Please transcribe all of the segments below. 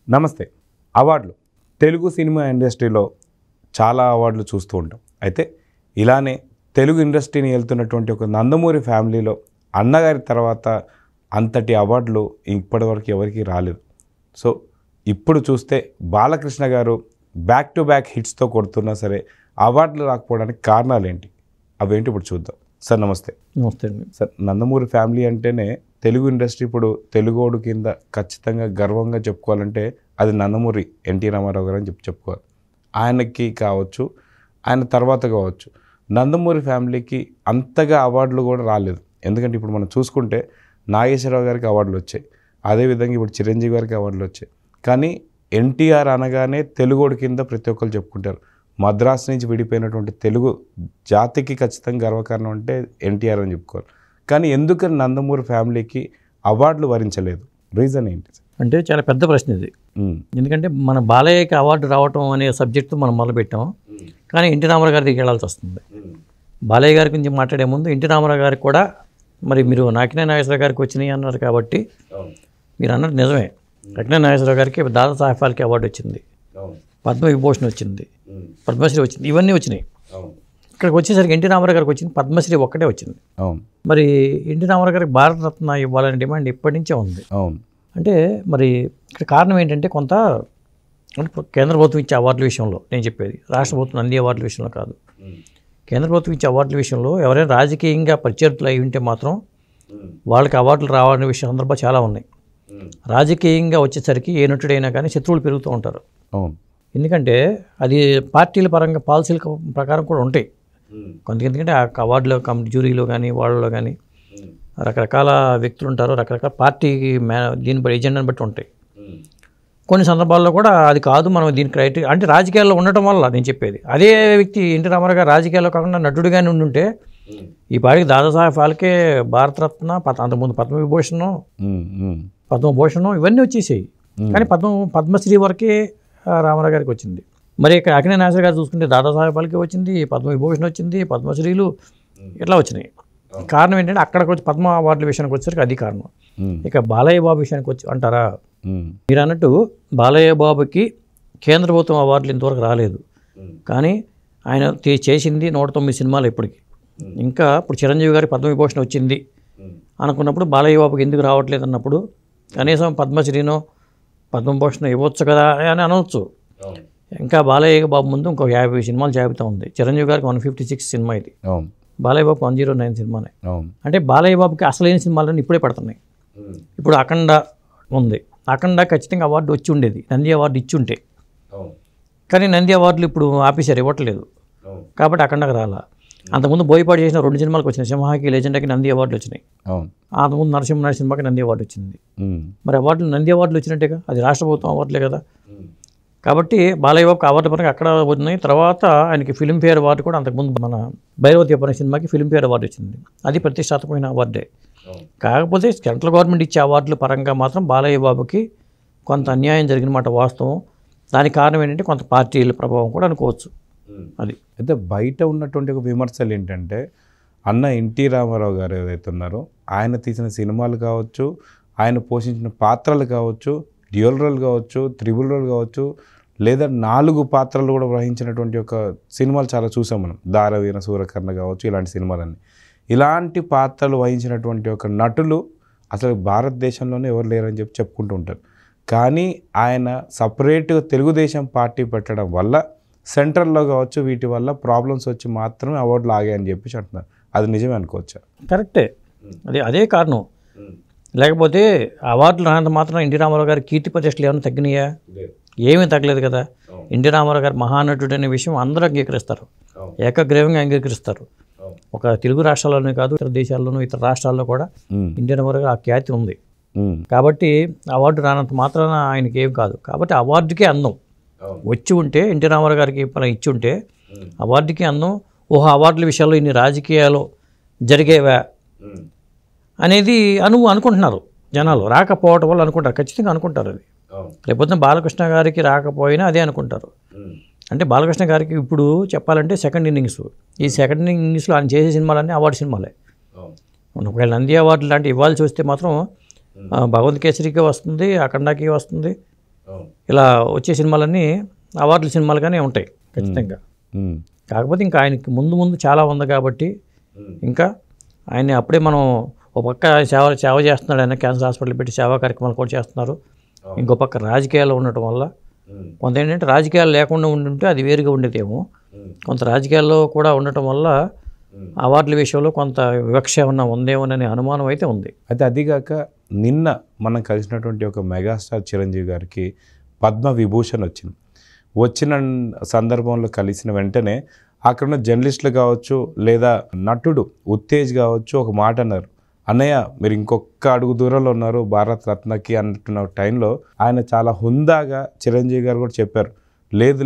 నమస్తే. అవార్డులు తెలుగు సినిమా ఇండస్ట్రీలో చాలా అవార్డులు చూస్తూ ఉంటాం. అయితే ఇలానే తెలుగు ఇండస్ట్రీని వెళ్తున్నటువంటి ఒక నందమూరి ఫ్యామిలీలో అన్నగారి తర్వాత అంతటి అవార్డులు ఇప్పటివరకు ఎవరికి రాలేదు. సో ఇప్పుడు చూస్తే బాలకృష్ణ గారు బ్యాక్ టు బ్యాక్ హిట్స్తో కొడుతున్నా సరే అవార్డులు రాకపోవడానికి కారణాలు ఏంటి, అవేంటి ఇప్పుడు చూద్దాం. సార్ నమస్తే. నమస్తే అండి. సార్, నందమూరి ఫ్యామిలీ అంటేనే తెలుగు ఇండస్ట్రీ ఇప్పుడు తెలుగోడు కింద ఖచ్చితంగా గర్వంగా చెప్పుకోవాలంటే అది నందమూరి ఎన్టీ రామారావు గారు అని చెప్పుకోవాలి. ఆయనకి కావచ్చు, ఆయన తర్వాత కావచ్చు, నందమూరి ఫ్యామిలీకి అంతగా అవార్డులు కూడా రాలేదు. ఎందుకంటే ఇప్పుడు మనం చూసుకుంటే నాగేశ్వరరావు గారికి అవార్డులు వచ్చాయి, అదేవిధంగా ఇప్పుడు చిరంజీవి గారికి అవార్డులు వచ్చాయి. కానీ ఎన్టీఆర్ అనగానే తెలుగోడు కింద ప్రతి ఒక్కరు చెప్పుకుంటారు. మద్రాసు నుంచి విడిపోయినటువంటి తెలుగు జాతికి ఖచ్చితంగా గర్వకారణం అంటే ఎన్టీఆర్ అని చెప్పుకోవాలి. కానీ ఎందుకని నందమూరి ఫ్యామిలీకి అవార్డులు వరించలేదు? రీజన్ ఏంటి? అంటే చాలా పెద్ద ప్రశ్న ఇది. ఎందుకంటే మన బాలయ్యకి అవార్డు రావటం అనే సబ్జెక్టు మనం మొదలుపెట్టాం, కానీ ఎన్టీ రామారావు గారి దగ్గరికి వెళ్ళాల్సి వస్తుంది. బాలయ్య గారి గురించి మాట్లాడే ముందు ఎన్టీ రామారావు గారికి కూడా మరి మీరు నాకినే నాగేశ్వరరావు గారికి వచ్చినాయి అన్నారు కాబట్టి మీరు అన్నది నిజమే. నాకినే నాగేశ్వరరావు గారికి దాదాసాహెబ్ ఫాల్కే అవార్డు వచ్చింది, పద్మవిభూషణ్ వచ్చింది, పద్మశ్రీ వచ్చింది, ఇవన్నీ వచ్చినాయి. ఇక్కడికి వచ్చేసరికి ఎన్టీ రామారావు గారికి వచ్చింది పద్మశ్రీ ఒక్కటే వచ్చింది. మరి ఎన్టీ రామారావు గారికి భారతరత్న ఇవ్వాలనే డిమాండ్ ఇప్పటి నుంచే ఉంది. అంటే మరి ఇక్కడ కారణం ఏంటంటే కొంత కేంద్ర ప్రభుత్వం ఇచ్చే అవార్డుల విషయంలో నేను చెప్పేది, రాష్ట్ర ప్రభుత్వం నంది అవార్డుల విషయంలో కాదు. కేంద్ర ప్రభుత్వం ఇచ్చే అవార్డుల విషయంలో ఎవరైనా రాజకీయంగా ప్రత్యర్థులు అయి ఉంటే మాత్రం వాళ్ళకి అవార్డులు రావాలనే విషయం సందర్భాలు చాలా ఉన్నాయి. రాజకీయంగా వచ్చేసరికి ఏ నటుడైనా కానీ శత్రువులు పెరుగుతూ ఉంటారు. ఎందుకంటే అది పార్టీల పరంగా పాలసీల ప్రకారం కూడా ఉంటాయి ఎందుకంటే ఆ అవార్డులో జ్యూరీలో కానీ వాళ్ళలో కానీ రకరకాల వ్యక్తులు ఉంటారు, రకరకాల పార్టీ దీని బట్టి ఎజెండాని బట్టి ఉంటాయి. కొన్ని సందర్భాల్లో కూడా అది కాదు, మనం దీని క్రైటీరియా అంటే రాజకీయాల్లో ఉండటం వల్ల నేను చెప్పేది. అదే వ్యక్తి ఎన్టీ రామారావు గారు రాజకీయాల్లో కాకుండా నటుడిగానే ఉండుంటే ఈ పాటికి దాదాసాహెబ్ ఫాల్కే, భారతరత్న, అంతకుముందు పద్మవిభూషణ్, ఇవన్నీ వచ్చేసాయి. కానీ పద్మశ్రీ వరకే రామారావు గారికి వచ్చింది. మరి ఇక్కడ అక్కినేని నాగేశ్వరరావు గారు చూసుకుంటే దాదాసాహెబ్ ఫాల్కే వచ్చింది, పద్మవిభూషణ్ వచ్చింది, పద్మశ్రీలు ఇట్లా వచ్చినాయి. కారణం ఏంటంటే అక్కడికి వచ్చి పద్మ అవార్డుల విషయానికి వచ్చేసరికి అది కారణం. ఇక బాలయ్య బాబు విషయానికి వచ్చి అంటారా, మీరు అన్నట్టు బాలయ్య బాబుకి కేంద్ర ప్రభుత్వం అవార్డులు ఇంతవరకు రాలేదు. కానీ ఆయన చేసింది 109 సినిమాలు ఇప్పటికి. ఇంకా ఇప్పుడు చిరంజీవి గారి పద్మవిభూషణ్ వచ్చింది అనుకున్నప్పుడు బాలయ్య బాబుకి ఎందుకు రావట్లేదు అన్నప్పుడు కనీసం పద్మశ్రీనో పద్మభూషణ్ ఇవ్వచ్చు కదా అని అనవచ్చు. ఇంకా బాలయ్య బాబు ముందు ఇంకో 50 సినిమాలు జాబితా ఉంది. చిరంజీవి గారికి 156 సినిమా ఇది, బాలయ్య బాబుకి 109 సినిమానే. అంటే బాలయ్య బాబుకి అసలైన సినిమాలన్నీ ఇప్పుడే పడుతున్నాయి. ఇప్పుడు అఖండ ఉంది, అఖండ ఖచ్చితంగా అవార్డు వచ్చి ఉండేది, నంది అవార్డు ఇచ్చి ఉంటే. కానీ నంది అవార్డులు ఇప్పుడు ఆఫీసర్ ఇవ్వట్లేదు కాబట్టి అఖండకు రాలా. అంతకుముందు బోయపాటి చేసిన 2 సినిమాలకు వచ్చినాయి, సింహాకి, లెజెండకి నంది అవార్డులు వచ్చినాయి. అంతకుముందు నరసింహ సినిమాకి నంది అవార్డు వచ్చింది. మరి నంది అవార్డులు వచ్చినట్టేగా, అది రాష్ట్ర ప్రభుత్వం అవార్డులే కదా. కాబట్టి బాలయ్య బాబుకి అవార్డు పరంగా అక్కడ ఉన్నాయి. తర్వాత ఆయనకి ఫిల్మ్ఫేర్ అవార్డు కూడా అంతకుముందు మన భైరవతి అనే సినిమాకి ఫిల్మ్ఫేర్ అవార్డు వచ్చింది, అది ప్రతిష్టాత్మకమైన అవార్డే. కాకపోతే సెంట్రల్ గవర్నమెంట్ ఇచ్చే అవార్డుల పరంగా మాత్రం బాలయ్య బాబుకి కొంత అన్యాయం జరిగిన మాట వాస్తవం. దానికి కారణం ఏంటంటే కొంత పార్టీల ప్రభావం కూడా అనుకోవచ్చు. అది అయితే బయట ఉన్నటువంటి ఒక విమర్శలు ఏంటంటే అన్న ఎన్టీ రామారావు గారు ఏదైతే ఉన్నారో ఆయన తీసిన సినిమాలు కావచ్చు, ఆయన పోషించిన పాత్రలు కావచ్చు, డ్యూయల్ రోల్ కావచ్చు, త్రిబుల్ రోల్ కావచ్చు, లేదా 4 పాత్రలు కూడా వహించినటువంటి ఒక సినిమాలు చాలా చూసాం మనం. దారవీర సూరకర్ణ కావచ్చు, ఇలాంటి సినిమాలన్నీ. ఇలాంటి పాత్రలు వహించినటువంటి ఒక నటులు అసలు భారతదేశంలోనే ఎవరు లేరని చెప్పుకుంటూ ఉంటారు. కానీ ఆయన సపరేట్గా తెలుగుదేశం పార్టీ పెట్టడం వల్ల సెంట్రల్లో కావచ్చు వీటి వల్ల ప్రాబ్లమ్స్ వచ్చి మాత్రమే అవార్డులు ఆగాయని చెప్పేసి అంటున్నారు. అది నిజమే అనుకోవచ్చా? కరెక్టే, అదే కారణం. లేకపోతే అవార్డులు రానంత మాత్రం ఎన్టీ రామారావు గారి కీర్తి ప్రతిష్టలు ఏమైనా తగ్గినాయా? ఏమీ తగ్గలేదు కదా. ఎన్టీ రామారావు గారు మహానటుడు అనే విషయం అందరూ అంగీకరిస్తారు, ఏకగ్రీవంగా అంగీకరిస్తారు. ఒక తెలుగు రాష్ట్రాల్లోనే కాదు, ఇతర దేశాల్లోనూ ఇతర రాష్ట్రాల్లో కూడా ఎన్టీ రామారావు గారు ఆ ఖ్యాతి ఉంది. కాబట్టి అవార్డు రానంత మాత్రాన ఆయనకి ఏం కాదు. కాబట్టి అవార్డుకే అందం వచ్చి ఉంటే, ఎన్టీ రామారావు గారికి ఇచ్చి ఉంటే అవార్డుకి అందం. అవార్డుల విషయాల్లో ఇన్ని రాజకీయాలు జరిగేవా అనేది అనుకుంటున్నారు జనాలు. రాకపోవటం వల్ల అనుకుంటారు, ఖచ్చితంగా అనుకుంటారు. అది లేకపోతే బాలకృష్ణ గారికి రాకపోయినా అదే అనుకుంటారు. అంటే బాలకృష్ణ గారికి ఇప్పుడు చెప్పాలంటే సెకండ్ ఇన్నింగ్స్. ఈ సెకండ్ ఇన్నింగ్స్లో ఆయన చేసే సినిమాలన్నీ అవార్డు సినిమాలే. ఒకవేళ నంది అవార్డు లాంటి ఇవ్వాల్సి వస్తే మాత్రం భగవంత్ కేసరికి వస్తుంది, అఖండాకి వస్తుంది, ఇలా వచ్చే సినిమాలన్నీ అవార్డుల సినిమాలుగానే ఉంటాయి ఖచ్చితంగా. కాకపోతే ఇంకా ఆయనకి ముందు చాలా ఉంది కాబట్టి ఇంకా ఆయన్ని అప్పుడే మనం ఒక పక్క సేవ చేస్తున్నాడు, ఆయన క్యాన్సర్ హాస్పిటల్ పెట్టి సేవా కార్యక్రమాలు కూడా చేస్తున్నారు. ఇంకో పక్క రాజకీయాల్లో ఉండటం వల్ల కొంత ఏంటంటే రాజకీయాలు లేకుండా ఉండుంటే అది వేరుగా ఉండేదేమో, కొంత రాజకీయాల్లో కూడా ఉండటం వల్ల అవార్డుల విషయంలో కొంత వివక్ష ఏమన్నా ఉందేమోననే అనుమానం అయితే ఉంది. అయితే అదిగాక నిన్న మనం కలిసినటువంటి ఒక మెగాస్టార్ చిరంజీవి గారికి పద్మ విభూషణ్ వచ్చిన సందర్భంలో కలిసిన వెంటనే అక్కడున్న జర్నలిస్టులు కావచ్చు లేదా నటుడు ఉత్తేజ్ కావచ్చు ఒక మాట అన్నారు, అన్నయ్య మీరు ఇంకొక అడుగు దూరంలో ఉన్నారు భారత రత్నకి అంటున్న టైంలో ఆయన చాలా హుందాగా చిరంజీవి గారు కూడా చెప్పారు,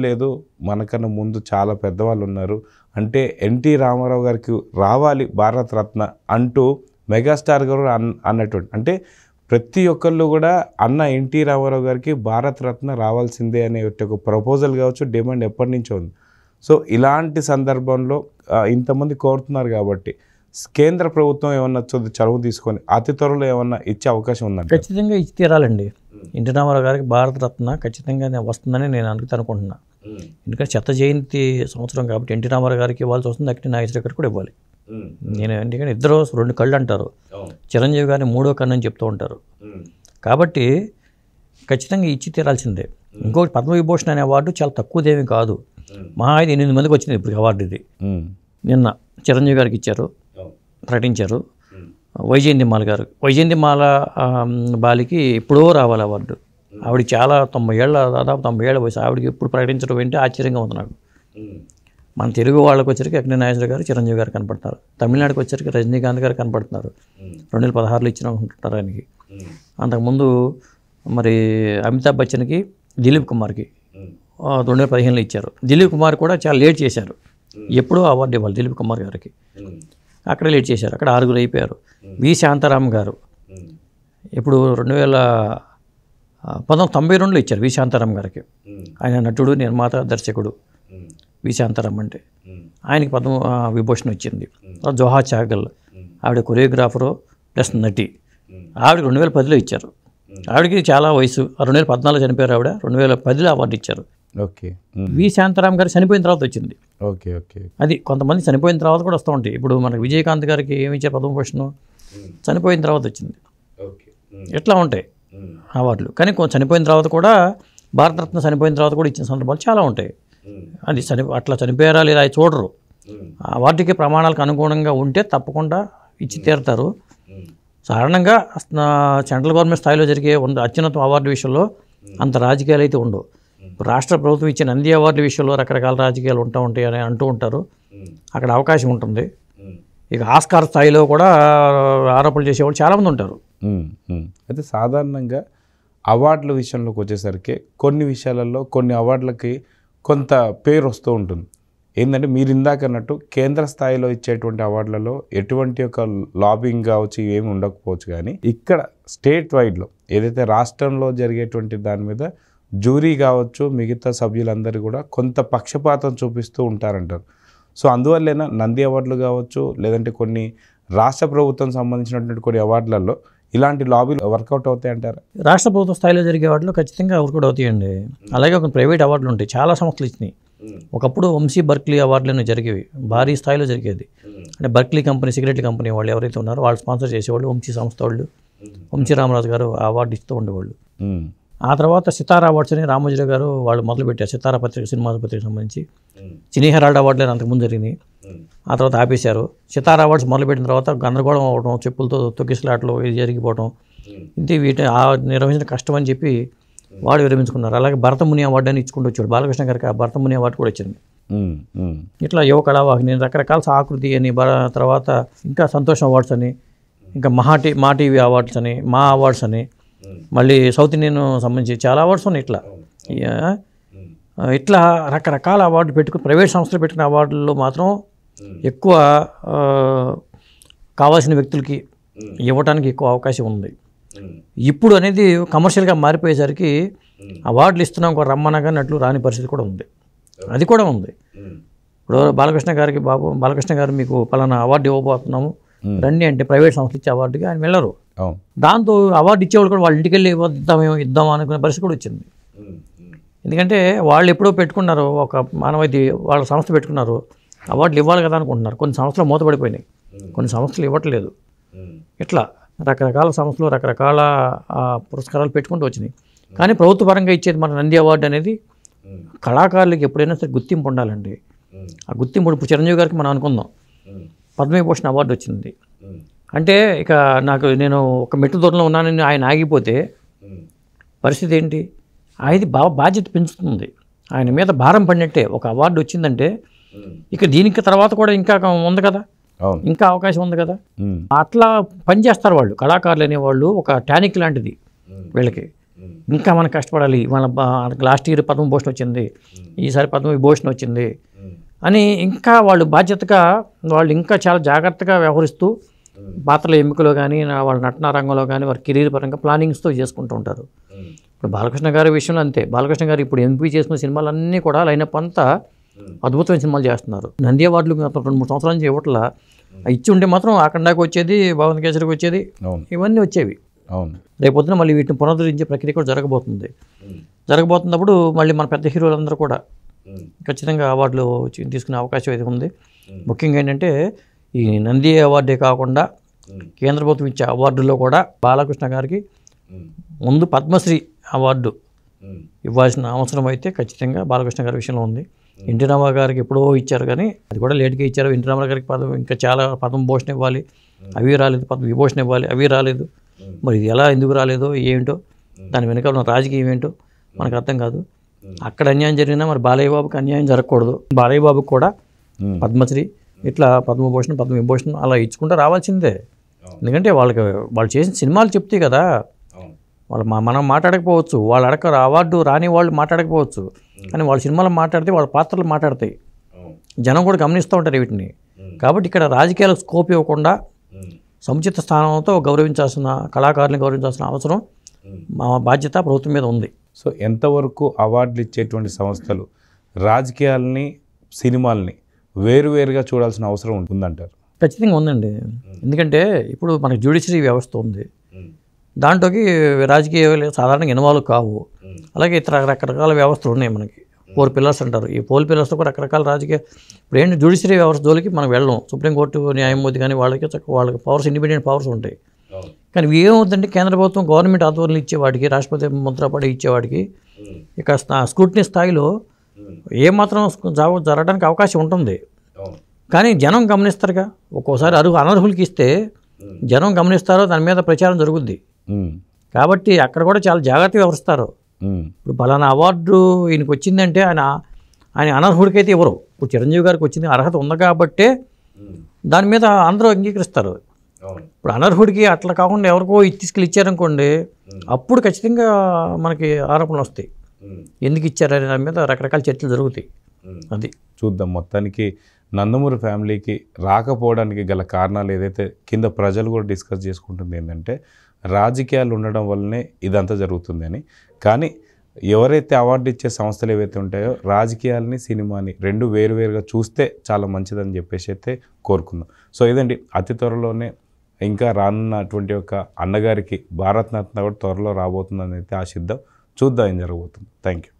లేదు మనకన్నా ముందు చాలా పెద్దవాళ్ళు ఉన్నారు, అంటే ఎన్టీ రామారావు గారికి రావాలి భారత రత్న అంటూ మెగాస్టార్ గారు అన్నటువంటి, అంటే ప్రతి ఒక్కళ్ళు కూడా అన్న ఎన్టీ రామారావు గారికి భారత రత్న రావాల్సిందే అనే ఒక ప్రపోజల్ కావచ్చు డిమాండ్ ఎప్పటి నుంచో ఉంది. సో ఇలాంటి సందర్భంలో ఇంతమంది కోరుతున్నారు కాబట్టి కేంద్ర ప్రభుత్వం ఏమన్నా చొరవ తీసుకొని అతి త్వరలో ఏమన్నా ఇచ్చే అవకాశం ఉందండి? ఖచ్చితంగా ఇచ్చి తీరాలండి. ఎన్టీ రామారావు గారికి భారత రత్న ఖచ్చితంగా వస్తుందని నేను అనుకుంటున్నా. ఎందుకంటే 100వ జయంతి సంవత్సరం కాబట్టి ఎన్టీ రామారావు గారికి ఇవ్వాల్సి వస్తుంది, అక్కడి నాగేశ్వర గారికి కూడా ఇవ్వాలి. నేను ఎందుకంటే ఇద్దరు 2 కళ్ళు అంటారు, చిరంజీవి గారిని 3వ కన్ను అని చెప్తూ ఉంటారు. కాబట్టి ఖచ్చితంగా ఇచ్చి తీరాల్సిందే. ఇంకొకటి పద్మవిభూషణ్ అనే అవార్డు చాలా తక్కువదేమీ కాదు, మహా 8 మందికి వచ్చింది ఇప్పుడు అవార్డు. ఇది నిన్న చిరంజీవి గారికి ఇచ్చారు, ప్రకటించారు. వైజయంతిమాల గారు, వైజయంతిమాల బాలికి ఎప్పుడో రావాలి అవార్డు. ఆవిడకి చాలా 90 ఏళ్ళ, దాదాపు 90 ఏళ్ళ వయసు, ఆవిడకి ఎప్పుడు ప్రకటించడం ఏంటి ఆశ్చర్యంగా ఉంది నాకు. మన తెలుగు వాళ్ళకి వచ్చరికి అక్కినేని నాగేశ్వర గారు, చిరంజీవి గారు కనపడుతున్నారు. తమిళనాడుకి వచ్చరికి రజనీకాంత్ గారు కనపడుతున్నారు. 2016లో ఇచ్చిన ఉంటుంటారు ఆయనకి. అంతకుముందు మరి అమితాబ్ బచ్చన్కి, దిలీప్ కుమార్కి 2015లో ఇచ్చారు. దిలీప్ కుమార్ కూడా చాలా లేట్ చేశారు, ఎప్పుడో అవార్డు ఇవ్వాలి దిలీప్ కుమార్ గారికి, అక్కడ లేట్ చేశారు. అక్కడ 6 అయిపోయారు. వి శాంతారాం గారు ఇప్పుడు 1992లో ఇచ్చారు వి శాంతారాం గారికి. ఆయన నటుడు, నిర్మాత, దర్శకుడు వి శాంతారాం అంటే. ఆయనకి పద్మ విభూషణ్ వచ్చింది. జోహా చాగల్ ఆవిడ కొరియోగ్రాఫరు ప్లస్ నటి, ఆవిడకి 2010లో ఇచ్చారు. ఆవిడకి చాలా వయసు, 2014లో చనిపోయారు ఆవిడ, 2010లో అవార్డు ఇచ్చారు. ఓకే. వి శాంతారాం గారు చనిపోయిన తర్వాత వచ్చింది. ఓకే. అది కొంతమంది చనిపోయిన తర్వాత కూడా వస్తూ ఉంటాయి. ఇప్పుడు మనకి విజయకాంత్ గారికి ఏమి ఇచ్చారు పద్మభూషణ్, చనిపోయిన తర్వాత వచ్చింది. ఎట్లా ఉంటాయి అవార్డులు. కానీ చనిపోయిన తర్వాత కూడా భారతరత్న చనిపోయిన తర్వాత కూడా ఇచ్చిన సందర్భాలు చాలా ఉంటాయి. అది అట్లా చనిపోయారా లేదా అది చూడరు. అవార్డుకి ప్రమాణాలకు అనుగుణంగా ఉంటే తప్పకుండా ఇచ్చి తీరుతారు. సాధారణంగా సెంట్రల్ గవర్నమెంట్ స్థాయిలో జరిగే అత్యున్నత అవార్డు విషయంలో అంత రాజకీయాలు అయితే ఉండవు. రాష్ట్ర ప్రభుత్వం ఇచ్చే నంది అవార్డుల విషయంలో రకరకాల రాజకీయాలు ఉంటాయి అని అంటూ ఉంటారు, అక్కడ అవకాశం ఉంటుంది. ఇక ఆస్కార్ స్థాయిలో కూడా ఆరోపణలు చేసేవాళ్ళు చాలామంది ఉంటారు. అయితే సాధారణంగా అవార్డుల విషయంలోకి వచ్చేసరికి కొన్ని విషయాలలో కొన్ని అవార్డులకి కొంత పేరు వస్తూ ఉంటుంది. ఏంటంటే మీరు ఇందాక అన్నట్టు కేంద్ర స్థాయిలో ఇచ్చేటువంటి అవార్డులలో ఎటువంటి ఒక లాబింగ్ కావచ్చు ఏమి ఉండకపోవచ్చు, కానీ ఇక్కడ స్టేట్ వైడ్లో ఏదైతే రాష్ట్రంలో జరిగేటువంటి దాని మీద జ్యూరీ కావచ్చు మిగతా సభ్యులందరూ కూడా కొంత పక్షపాతం చూపిస్తూ ఉంటారంటారు. సో అందువల్లైనా నంది అవార్డులు కావచ్చు లేదంటే కొన్ని రాష్ట్ర ప్రభుత్వం సంబంధించినటువంటి కొన్ని అవార్డులలో ఇలాంటి లాబీలు వర్కౌట్ అవుతాయి అంటారు? రాష్ట్ర ప్రభుత్వ స్థాయిలో జరిగే అవార్డులు ఖచ్చితంగా వర్కౌట్ అవుతాయండి. అలాగే ఒక ప్రైవేట్ అవార్డులు ఉంటాయి, చాలా సంస్థలు ఇచ్చినాయి. ఒకప్పుడు వంశీ బర్క్లీ అవార్డులు జరిగేవి, భారీ స్థాయిలో జరిగేది. అంటే బర్క్లీ కంపెనీ, సిగరెట్ కంపెనీ వాళ్ళు ఎవరైతే ఉన్నారో వాళ్ళు స్పాన్సర్ చేసేవాళ్ళు, వంశీ సంస్థ వాళ్ళు, వంశీ రామరాజు గారు ఆ అవార్డు ఇస్తూ ఉండేవాళ్ళు. ఆ తర్వాత సితారా అవార్డ్స్ అని రామోజీరావు గారు వాళ్ళు మొదలుపెట్టారు. సితారా పత్రిక, సినిమా పత్రిక సంబంధించి సినీ హెరాల్డ్ అవార్డులు అంతకుముందు జరిగినాయి, ఆ తర్వాత ఆపేశారు. సితారా అవార్డ్స్ మొదలుపెట్టిన తర్వాత గందరగోళం అవ్వడం, చెప్పులతో తొక్కిసలాట్లు ఇది జరిగిపోవడం, ఇంతే వీటిని నిర్వహించిన కష్టం అని చెప్పి వాడు విరమించుకున్నారు. అలాగే భరతముని అవార్డు అని ఇచ్చుకుంటూ వచ్చాడు. బాలకృష్ణ గారికి ఆ భరతముని అవార్డు కూడా వచ్చింది. ఇట్లా యువ కళావాహిని రకరకాల ఆకృతి అని, తర్వాత ఇంకా సంతోషం అవార్డ్స్ అని, ఇంకా మా టీవీ అవార్డ్స్ అని, మా అవార్డ్స్ అని, మళ్ళీ సౌత్ ఇండియన్ సంబంధించి చాలా అవార్డ్స్ ఉన్నాయి. ఇట్లా రకరకాల అవార్డు పెట్టుకుని ప్రైవేట్ సంస్థలు పెట్టుకునే అవార్డుల్లో మాత్రం ఎక్కువ కావాల్సిన వ్యక్తులకి ఇవ్వడానికి ఎక్కువ అవకాశం ఉంది. ఇప్పుడు అనేది కమర్షియల్గా మారిపోయేసరికి అవార్డులు ఇస్తున్నాం కూడా రమ్మనగా నట్లు రాని పరిస్థితి కూడా ఉంది. అది కూడా ఉంది. ఇప్పుడు బాలకృష్ణ గారు మీకు పలానా అవార్డు ఇవ్వబోతున్నాము రండి అంటే ప్రైవేట్ సంస్థలు ఇచ్చే అవార్డుకి ఆయన వెళ్ళరు. దాంతో అవార్డు ఇచ్చేవాళ్ళు కూడా వాళ్ళ ఇంటికి వెళ్ళి ఇద్దాం అనుకునే పరిస్థితి కూడా వచ్చింది. ఎందుకంటే వాళ్ళు ఎప్పుడో పెట్టుకున్నారు, ఒక మానవాళి వాళ్ళ సంస్థ పెట్టుకున్నారు, అవార్డులు ఇవ్వాలి కదా అనుకుంటున్నారు. కొన్ని సంస్థలు మూతపడిపోయినాయి, కొన్ని సంస్థలు ఇవ్వట్లేదు. ఇట్లా రకరకాల సంస్థలు రకరకాల పురస్కారాలు పెట్టుకుంటూ వచ్చినాయి. కానీ ప్రభుత్వ పరంగా ఇచ్చేది మన నంది అవార్డు అనేది కళాకారులకి ఎప్పుడైనా సరే గుర్తింపు ఉండాలండి. ఆ గుర్తింపు ఇప్పుడు చిరంజీవి గారికి మనం అనుకుందాం, పద్మవిభూషణ్ అవార్డు వచ్చింది అంటే ఇక నేను ఒక మెట్టు దూరంలో ఉన్నానని ఆయన ఆగిపోతే పరిస్థితి ఏంటి? ఆయనది బాధ్యత పెంచుతుంది, ఆయన మీద భారం పడినట్టే. ఒక అవార్డు వచ్చిందంటే ఇక దీనికి తర్వాత కూడా ఇంకా ఉంది కదా, ఇంకా అవకాశం ఉంది కదా. అట్లా పనిచేస్తారు వాళ్ళు, కళాకారులు అనేవాళ్ళు. ఒక టానిక్ లాంటిది వీళ్ళకి. ఇంకా మనం కష్టపడాలి, వాళ్ళ లాస్ట్ ఇయర్ పద్మభూషణ్ వచ్చింది, ఈసారి పద్మవిభూషణ్ వచ్చింది అని ఇంకా వాళ్ళు బాధ్యతగా వాళ్ళు ఇంకా చాలా జాగ్రత్తగా వ్యవహరిస్తూ పాత్రల ఎంపికలో కానీ వాళ్ళ నటనా రంగంలో కానీ వారి కెరీర్ పరంగా ప్లానింగ్స్తో చేసుకుంటూ ఉంటారు. ఇప్పుడు బాలకృష్ణ గారి విషయంలో అంతే. బాలకృష్ణ గారు ఇప్పుడు ఎంపీ చేసిన సినిమాలన్నీ కూడా లైనప్ అంతా అద్భుతమైన సినిమాలు చేస్తున్నారు. నంది అవార్డులు 2-3 సంవత్సరాల నుంచి ఇవ్వట్లా, ఇచ్చి ఉంటే మాత్రం అఖండాకి వచ్చేది, భగవంత్ కేసరికి వచ్చేది, ఇవన్నీ వచ్చేవి. రేపొద్దున మళ్ళీ వీటిని పునరుద్ధరించే ప్రక్రియ కూడా జరగబోతున్నప్పుడు మళ్ళీ మన పెద్ద హీరోలందరూ కూడా ఖచ్చితంగా అవార్డులు తీసుకునే అవకాశం అయితే ఉంది. ముఖ్యంగా ఏంటంటే ఈ నంది అవార్డే కాకుండా కేంద్ర ప్రభుత్వం ఇచ్చే అవార్డుల్లో కూడా బాలకృష్ణ గారికి ముందు పద్మశ్రీ అవార్డు ఇవ్వాల్సిన అవసరం అయితే ఖచ్చితంగా బాలకృష్ణ గారి విషయంలో ఉంది. ఎన్టీ రామారావు గారికి ఎప్పుడో ఇచ్చారు, కానీ అది కూడా లేట్గా ఇచ్చారు. ఎన్టీ రామారావు గారికి ఇంకా చాలా పద్మభూషణ్ ఇవ్వాలి, అవి రాలేదు. పద్మవిభూషణ్ ఇవ్వాలి, అవి రాలేదు. మరి ఇది ఎలా ఎందుకు రాలేదో ఏంటో, దాని వెనక ఉన్న రాజకీయం ఏంటో మనకు అర్థం కాదు. అక్కడ అన్యాయం జరిగినా మరి బాలయ్య బాబుకి అన్యాయం జరగకూడదు. బాలయ్య బాబుకి కూడా పద్మశ్రీ, ఇట్లా పద్మభూషణ్, పద్మవిభూషణ్ అలా ఇచ్చుకుంటూ రావాల్సిందే. ఎందుకంటే వాళ్ళు చేసిన సినిమాలు చెప్తాయి కదా. మనం మాట్లాడకపోవచ్చు, వాళ్ళు అవార్డు రాని వాళ్ళు మాట్లాడకపోవచ్చు, కానీ వాళ్ళ సినిమాలు మాట్లాడితే వాళ్ళ పాత్రలు మాట్లాడతాయి, జనం కూడా గమనిస్తూ ఉంటారు వీటిని. కాబట్టి ఇక్కడ రాజకీయాలకు స్కోప్ ఇవ్వకుండా సముచిత స్థానంతో గౌరవించాల్సిన, కళాకారులను గౌరవించాల్సిన అవసరం, మా బాధ్యత ప్రభుత్వం మీద ఉంది. సో ఎంతవరకు అవార్డులు ఇచ్చేటువంటి సంస్థలు రాజకీయాలని, సినిమాలని వేరువేరుగా చూడాల్సిన అవసరం ఉంటుందంటారు? ఖచ్చితంగా ఉందండి. ఎందుకంటే ఇప్పుడు మనకి జ్యుడిషియరీ వ్యవస్థ ఉంది, దాంట్లోకి రాజకీయ సాధారణంగా ఇన్వాల్వ్ కావు. అలాగే ఇతర రకరకాల వ్యవస్థలు ఉన్నాయి మనకి, 4 పిల్లర్స్ అంటారు. ఈ 4 పిల్లర్స్తో కూడా రకరకాల రాజకీయ, ఇప్పుడు ఏంటి జ్యుడిషియరీ వ్యవస్థ జోలికి మనం వెళ్ళం. సుప్రీంకోర్టు న్యాయమూర్తి కానీ వాళ్ళకి పవర్స్, ఇండిపెండెంట్ పవర్స్ ఉంటాయి. కానీ ఏమవుతుందంటే కేంద్ర ప్రభుత్వం గవర్నమెంట్ ఆధ్వర్యంలో ఇచ్చేవాడికి, రాష్ట్రపతి ముద్రపడి ఇచ్చేవాడికి ఇక స్క్రూటినీ స్థాయిలో ఏమాత్రం జరగడానికి అవకాశం ఉంటుంది. కానీ జనం గమనిస్తారుగా. ఒక్కోసారి అనర్హులకి ఇస్తే జనం గమనిస్తారో, దాని మీద ప్రచారం జరుగుద్ది. కాబట్టి అక్కడ కూడా చాలా జాగ్రత్తగా వ్యవహరిస్తారు. ఇప్పుడు పలానా అవార్డు ఈయనకి వచ్చిందంటే ఆయన అనర్హుడికైతే ఇవ్వరు. ఇప్పుడు చిరంజీవి గారికి వచ్చింది, అర్హత ఉంది కాబట్టే దాని మీద అందరూ అంగీకరిస్తారు. ఇప్పుడు అనర్హుడికి అట్లా కాకుండా ఎవరికో తీసుకెళ్ళి ఇచ్చారనుకోండి, అప్పుడు ఖచ్చితంగా మనకి ఆరోపణలు వస్తాయి. ఎందుకు ఇచ్చారనే దాని మీద రకరకాల చర్చలు జరుగుతాయి. అది చూద్దాం. మొత్తానికి నందమూరి ఫ్యామిలీకి రాకపోవడానికి గల కారణాలు ఏదైతే కింద ప్రజలు కూడా డిస్కస్ చేసుకుంటుంది ఏంటంటే, రాజకీయాలు ఉండడం వల్లనే ఇదంతా జరుగుతుంది అని. కానీ ఎవరైతే అవార్డు ఇచ్చే సంస్థలు ఏవైతే ఉంటాయో రాజకీయాలని, సినిమాని రెండు వేరువేరుగా చూస్తే చాలా మంచిదని చెప్పేసి అయితే కోరుకుందాం. సో ఇదండి, అతి త్వరలోనే ఇంకా రానున్నటువంటి ఒక అన్నగారికి భారతరత్న కూడా త్వరలో రాబోతుందని అయితే ఆశిద్దాం. చూద్దాం ఏం జరగబోతుంది. Thank you.